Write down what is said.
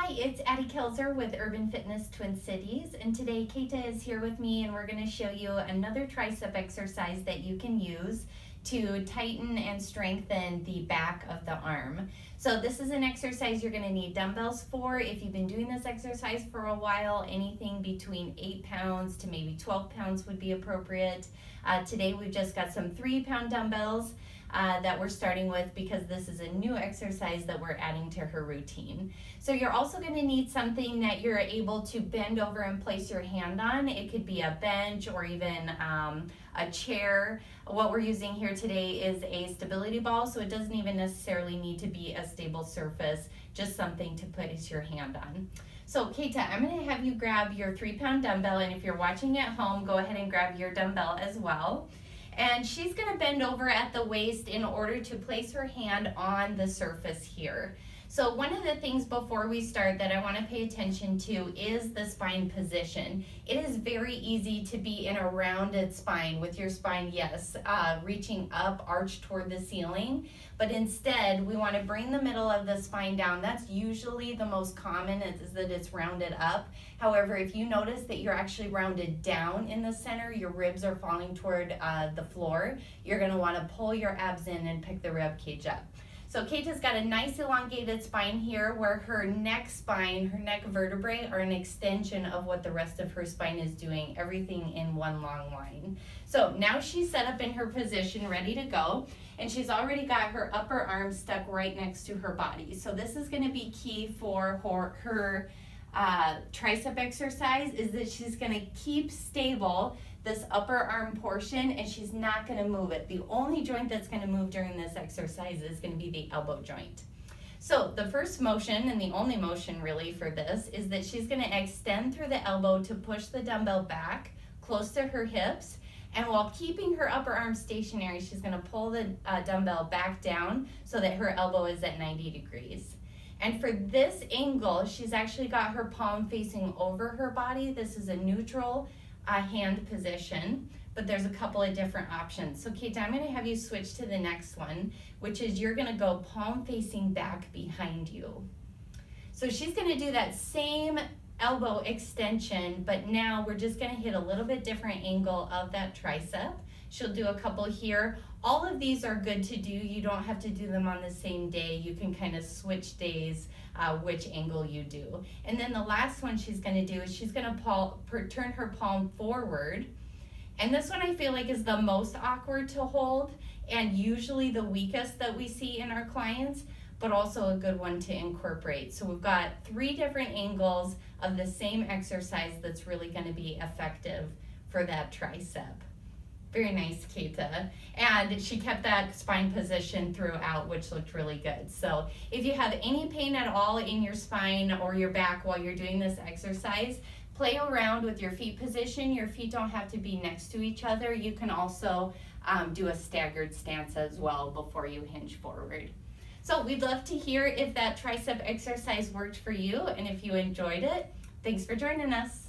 Hi, it's Addie Kelzer with Urban Fitness Twin Cities, and today Keita is here with me and we're going to show you another tricep exercise that you can use to tighten and strengthen the back of the arm. So this is an exercise you're going to need dumbbells for. If you've been doing this exercise for a while, anything between 8 pounds to maybe 12 pounds would be appropriate. Today we've just got some 3-pound dumbbells that we're starting with because this is a new exercise that we're adding to her routine. So you're also going to need something that you're able to bend over and place your hand on. It could be a bench or even a chair. What we're using here today is a stability ball, so it doesn't even necessarily need to be a stable surface, just something to place your hand on. So Keita, I'm going to have you grab your 3-pound dumbbell, and if you're watching at home, go ahead and grab your dumbbell as well. And she's going to bend over at the waist in order to place her hand on the surface here. So one of the things before we start that I want to pay attention to is the spine position. It is very easy to be in a rounded spine with your spine, yes, reaching up, arched toward the ceiling. But instead, we want to bring the middle of the spine down. That's usually the most common, is that it's rounded up. However, if you notice that you're actually rounded down in the center, your ribs are falling toward the floor, you're going to want to pull your abs in and pick the rib cage up. So Keita's got a nice elongated spine here where her neck spine, her neck vertebrae are an extension of what the rest of her spine is doing, everything in one long line. So now she's set up in her position, ready to go, and she's already got her upper arm stuck right next to her body. So this is going to be key for her tricep exercise, is that she's going to keep stable this upper arm portion and she's not going to move it. The only joint that's going to move during this exercise is going to be the elbow joint. So the first motion, and the only motion really for this, is that she's going to extend through the elbow to push the dumbbell back close to her hips, and while keeping her upper arm stationary, she's going to pull the dumbbell back down so that her elbow is at 90 degrees. And for this angle, she's actually got her palm facing over her body. This is a neutral hand position, but there's a couple of different options. So Keita, I'm going to have you switch to the next one, which is you're going to go palm facing back behind you. So she's going to do that same elbow extension, but now we're just going to hit a little bit different angle of that tricep. She'll do a couple here. All of these are good to do. You don't have to do them on the same day. You can kind of switch days which angle you do. And then the last one she's going to do is she's going to turn her palm forward. And this one I feel like is the most awkward to hold and usually the weakest that we see in our clients, but also a good one to incorporate. So we've got 3 different angles of the same exercise that's really going to be effective for that tricep. Very nice, Keita. And she kept that spine position throughout, which looked really good. So if you have any pain at all in your spine or your back while you're doing this exercise, play around with your feet position. Your feet don't have to be next to each other. You can also do a staggered stance as well before you hinge forward. So we'd love to hear if that tricep exercise worked for you and if you enjoyed it. Thanks for joining us.